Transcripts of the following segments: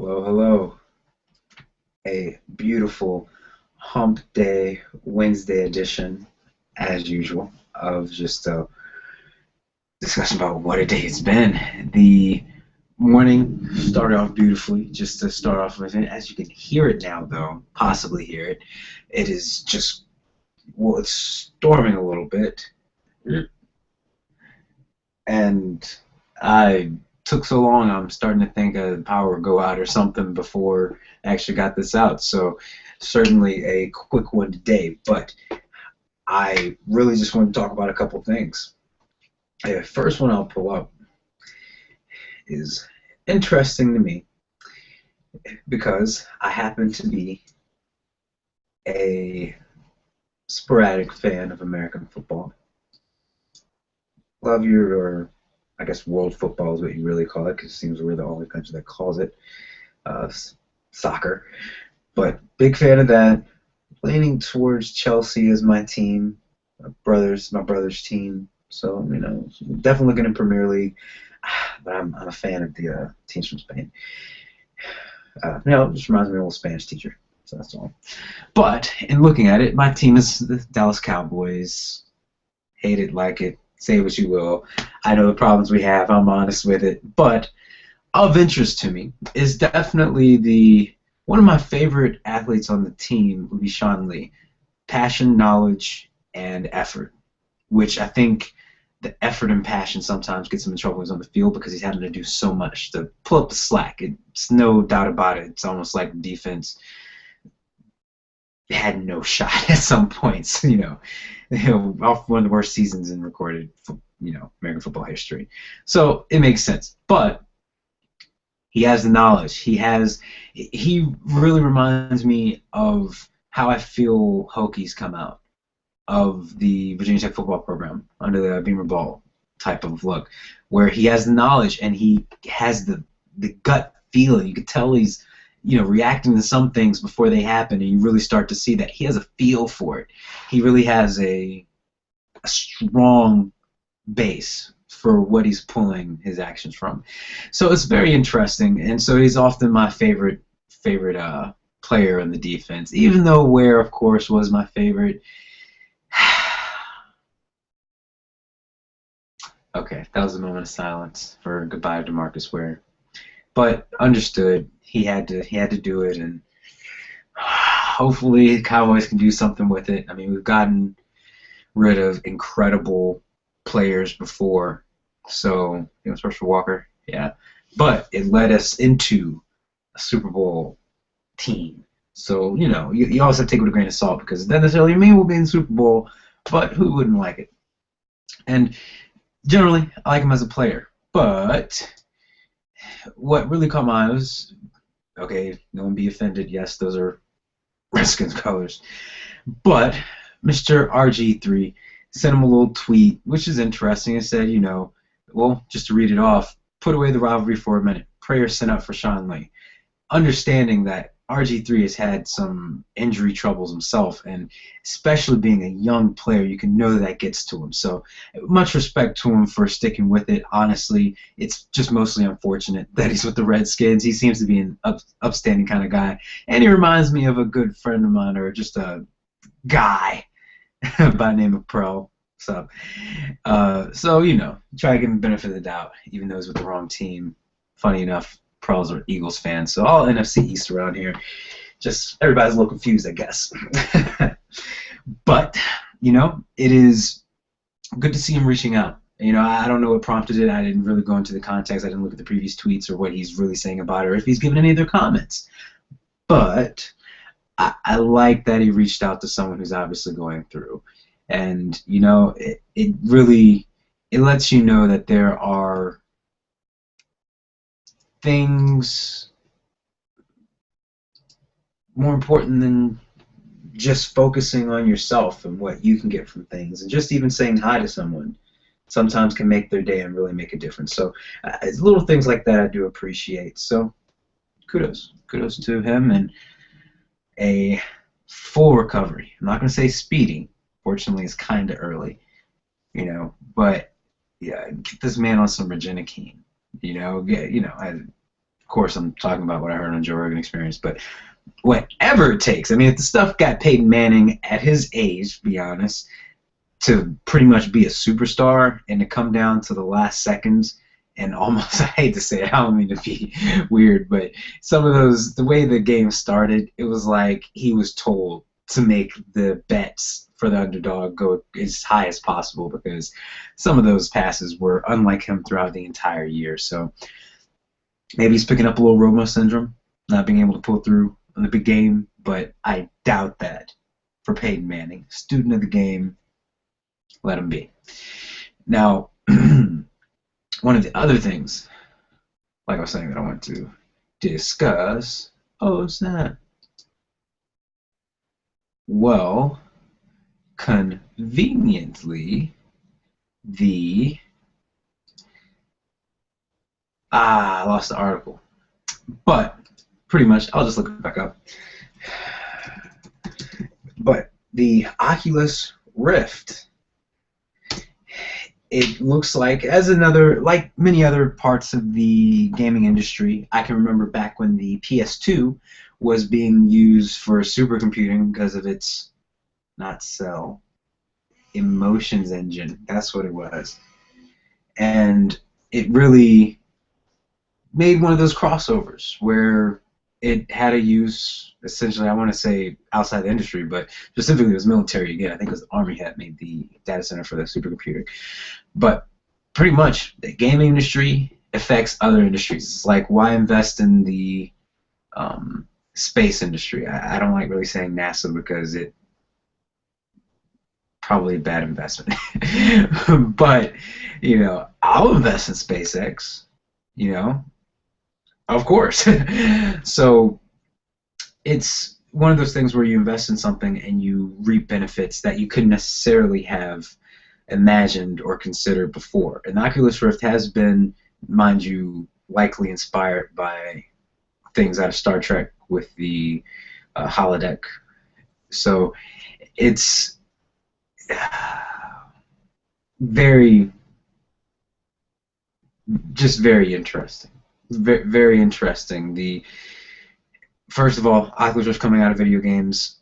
Hello, hello. A beautiful hump day Wednesday edition, as usual, of just a discussion about what a day it's been. The morning started off beautifully, just to start off with it. As you can hear it now, though, possibly hear it, it is just, well, it's storming a little bit. And I took so long, I'm starting to think the power would go out or something before I actually got this out. So certainly a quick one today, but I really just want to talk about a couple things. The first one I'll pull up is interesting to me because I happen to be a sporadic fan of American football. Love your, or I guess world football is what you really call it, because it seems we're the only country that calls it soccer. But big fan of that. Leaning towards Chelsea as my team, my brother's team. So definitely looking in Premier League. But I'm a fan of the teams from Spain. It just reminds me of an old Spanish teacher. So that's all. But in looking at it, my team is the Dallas Cowboys. Hate it, like it, say what you will. I know the problems we have. I'm honest with it. But of interest to me is definitely one of my favorite athletes on the team would be Sean Lee. Passion, knowledge, and effort, which I think the effort and passion sometimes gets him in trouble when he's on the field because he's having to do so much to pull up the slack. It's no doubt about it. It's almost like defense had no shot at some points. Off one of the worst seasons in recorded, American football history. So it makes sense, but he has the knowledge. He really reminds me of how I feel Hokies come out of the Virginia Tech football program under the Beamer Ball type of look, where he has the knowledge and he has the gut feeling. You could tell he's reacting to some things before they happen, and you really start to see that he has a feel for it. He really has a strong base for what he's pulling his actions from. So it's very interesting, and so he's often my favorite player in the defense, even though Ware, of course, was my favorite. Okay, that was a moment of silence for goodbye to Marcus Ware. But understood, he had to do it, and hopefully the Cowboys can do something with it. I mean, we've gotten rid of incredible players before, so especially Walker, yeah. But it led us into a Super Bowl team. So you always have to take it with a grain of salt because it doesn't necessarily mean we'll be in the Super Bowl, but who wouldn't like it? And generally, I like him as a player, but what really caught my eye was, okay, no one be offended, yes, those are Redskins colors, but Mr. RG3 sent him a little tweet, which is interesting. It said, well, just to read it off, put away the rivalry for a minute. Prayers sent up for Sean Lee. Understanding that RG3 has had some injury troubles himself, and especially being a young player, you can know that gets to him. So much respect to him for sticking with it. Honestly, it's just mostly unfortunate that he's with the Redskins. He seems to be an upstanding kind of guy, and he reminds me of a good friend of mine, or just a guy by the name of Pro. So try to give him the benefit of the doubt, even though he's with the wrong team. Funny enough, Pearls are Eagles fans, so all NFC East around here. Just everybody's a little confused, I guess. But it is good to see him reaching out. I don't know what prompted it. I didn't really go into the context. I didn't look at the previous tweets or what he's really saying about it, or if he's given any of their comments. But I like that he reached out to someone who's obviously going through, and it really lets you know that there are things more important than just focusing on yourself and what you can get from things, and just even saying hi to someone sometimes can make their day and really make a difference. So it's little things like that I do appreciate. So kudos to him, and a full recovery. I'm not going to say speedy. Fortunately, it's kind of early, but yeah, get this man on some Regina King. course, I'm talking about what I heard on Joe Rogan Experience, but whatever it takes. I mean, if the stuff got Peyton Manning at his age, to be honest, to pretty much be a superstar and to come down to the last seconds and almost, I hate to say it, I don't mean to be weird, but some of those, the way the game started, it was like he was told to make the bets for the underdog go as high as possible because some of those passes were unlike him throughout the entire year. So maybe he's picking up a little Romo syndrome, not being able to pull through in the big game, but I doubt that for Peyton Manning. Student of the game, let him be. Now, one of the other things, like I was saying, that I want to discuss, oh snap. Well, conveniently, I lost the article. But, pretty much, I'll just look it back up. But the Oculus Rift, it looks like, as another, like many other parts of the gaming industry, I can remember back when the PS2 was being used for supercomputing because of its, not cell, emotions engine. That's what it was. And it really made one of those crossovers where it had a use, essentially, I want to say outside the industry, but specifically it was military again. I think it was the Army had made the data center for the supercomputing. But pretty much, the gaming industry affects other industries. It's like, why invest in the space industry? I don't like really saying NASA because it probably a bad investment. But, you know, I'll invest in SpaceX, you know, of course. So it's one of those things where you invest in something and you reap benefits that you couldn't necessarily have imagined or considered before. And the Oculus Rift has been, mind you, likely inspired by things out of Star Trek with the holodeck. So it's very interesting. Very interesting. First of all, Oculus Rift coming out of video games,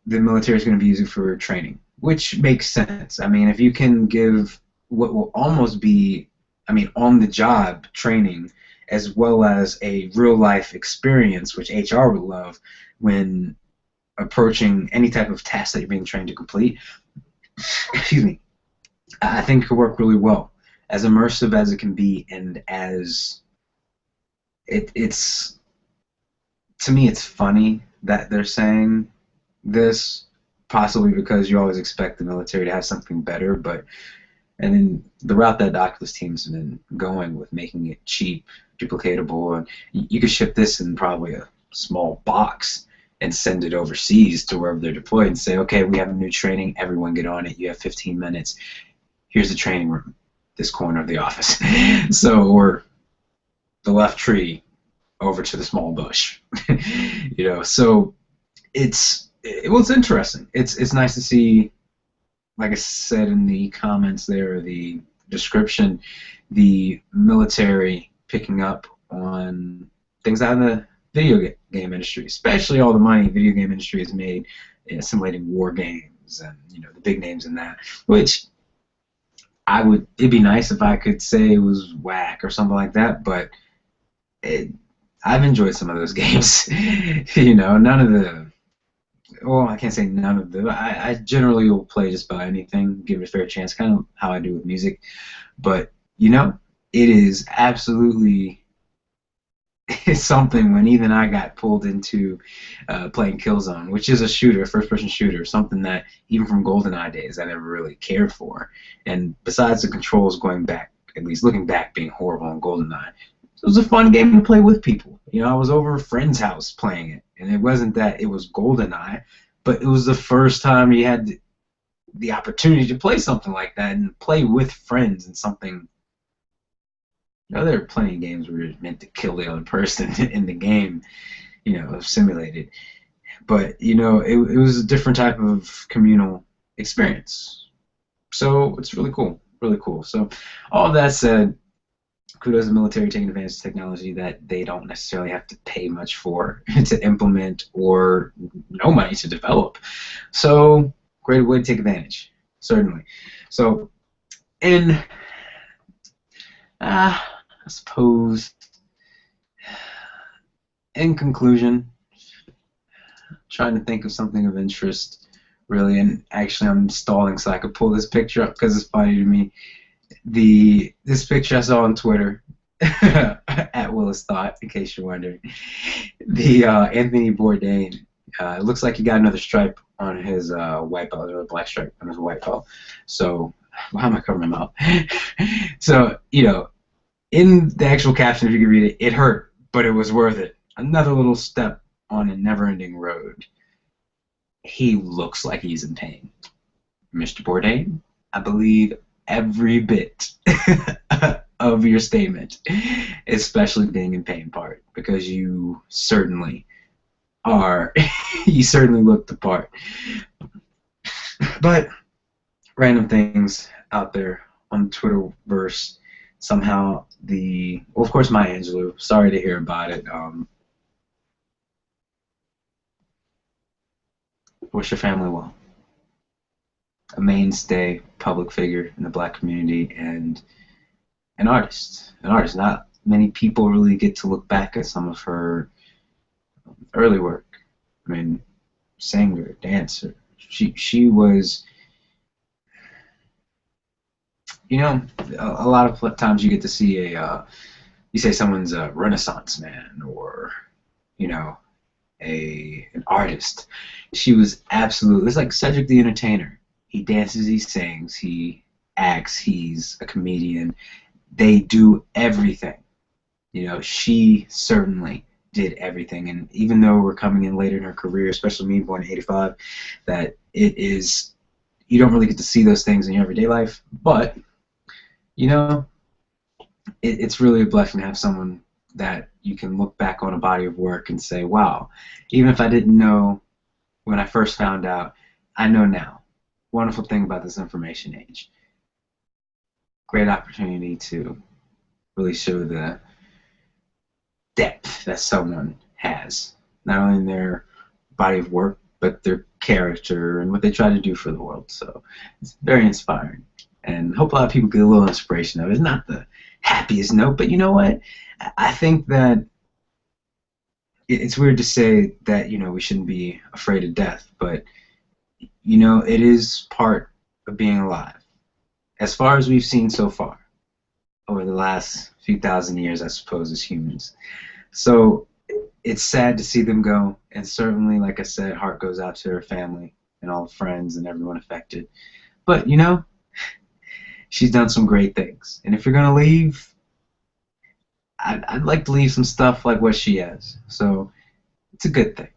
the military is going to be using for training, which makes sense. I mean, if you can give what will almost be, I mean, on-the-job training as well as a real-life experience, which HR would love when approaching any type of task that you're being trained to complete, excuse me, I think it could work really well. As immersive as it can be, and as it's to me, it's funny that they're saying this, possibly because you always expect the military to have something better, and then the route that the Oculus team's been going with making it cheap, duplicatable, and you could ship this in probably a small box and send it overseas to wherever they're deployed and say, okay, we have a new training, everyone get on it, you have 15 minutes, here's the training room, this corner of the office. So, or the left tree over to the small bush. You know, so it's interesting. It's nice to see, like I said in the comments there, the description, the military picking up on things out of the video game industry, especially all the money the video game industry has made in assimilating war games and, you know, the big names in that, which it'd be nice if I could say it was whack or something like that, but I've enjoyed some of those games. You know, well, I can't say none of them. I generally will play just about anything, give it a fair chance, kind of how I do with music. But, you know, it is absolutely something when even I got pulled into playing Killzone, which is a shooter, first-person shooter, something that even from GoldenEye days I never really cared for. And besides the controls going back, at least looking back, being horrible on GoldenEye, it was a fun game to play with people. You know, I was over a friend's house playing it, and it wasn't that it was GoldenEye, but it was the first time you had the opportunity to play something like that and play with friends and something. You know, there are plenty of games where you're meant to kill the other person in the game, you know, simulated. But, you know, it was a different type of communal experience. So it's really cool, really cool. So all that said, kudos to the military taking advantage of technology that they don't necessarily have to pay much for to implement or no money to develop. So great way to take advantage, certainly. So in I suppose in conclusion, trying to think of something of interest really, and actually I'm stalling so I could pull this picture up because it's funny to me. This picture I saw on Twitter at Willis Thought, in case you're wondering. The Anthony Bourdain. It looks like he got another stripe on his white belt, or a black stripe on his white belt. So why am I covering my mouth? So in the actual caption, if you can read it, it hurt, but it was worth it. Another little step on a never-ending road. He looks like he's in pain. Mr. Bourdain, I believe every bit of your statement, especially being in pain part, because you certainly are. You certainly look the part. But random things out there on the Twitterverse. Somehow well, of course, Maya Angelou. Sorry to hear about it. Wish your family well. A mainstay public figure in the black community and an artist. An artist. Not many people really get to look back at some of her early work. I mean, singer, dancer. She was, a lot of times you get to see you say someone's a Renaissance man or, an artist. She was absolutely, it's like Cedric the Entertainer. He dances, he sings, he acts, he's a comedian. They do everything. She certainly did everything. And even though we're coming in later in her career, especially me, born in '85, that you don't really get to see those things in your everyday life. But, it's really a blessing to have someone that you can look back on a body of work and say, wow, even if I didn't know when I first found out, I know now. Wonderful thing about this information age. Great opportunity to really show the depth that someone has, not only in their body of work, but their character and what they try to do for the world. So it's very inspiring. And hope a lot of people get a little inspiration of it. It's not the happiest note, but you know what? I think that it's weird to say that, we shouldn't be afraid of death, but, it is part of being alive. As far as we've seen so far, over the last few thousand years, I suppose, as humans. So it's sad to see them go, and certainly, like I said, heart goes out to her family and all the friends and everyone affected. But, she's done some great things. And if you're going to leave, I'd like to leave some stuff like what she has. So it's a good thing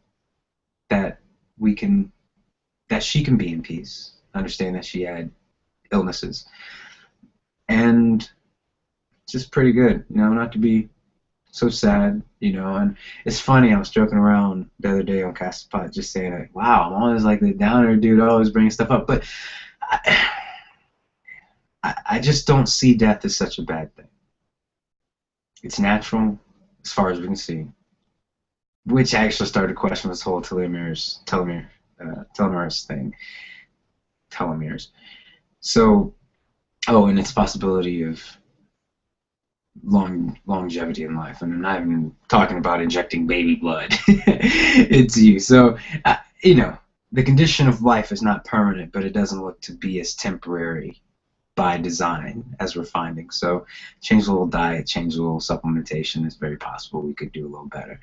that she can be in peace, understand that she had illnesses. And it's just pretty good, not to be so sad, and it's funny, I was joking around the other day on Castapod just saying, like, wow, I'm always like the downer dude, always bringing stuff up, but I just don't see death as such a bad thing. It's natural, as far as we can see, which actually started to question this whole telomeres thing. Telomeres. So, and its possibility of longevity in life, and I'm not even talking about injecting baby blood into you. So, the condition of life is not permanent, but it doesn't look to be as temporary by design as we're finding. So, change a little diet, change a little supplementation. It's very possible we could do a little better.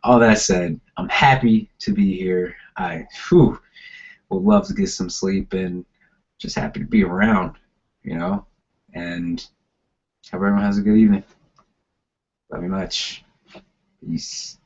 All that said, I'm happy to be here. I would love to get some sleep and just happy to be around, and hope everyone has a good evening. Love you much. Peace.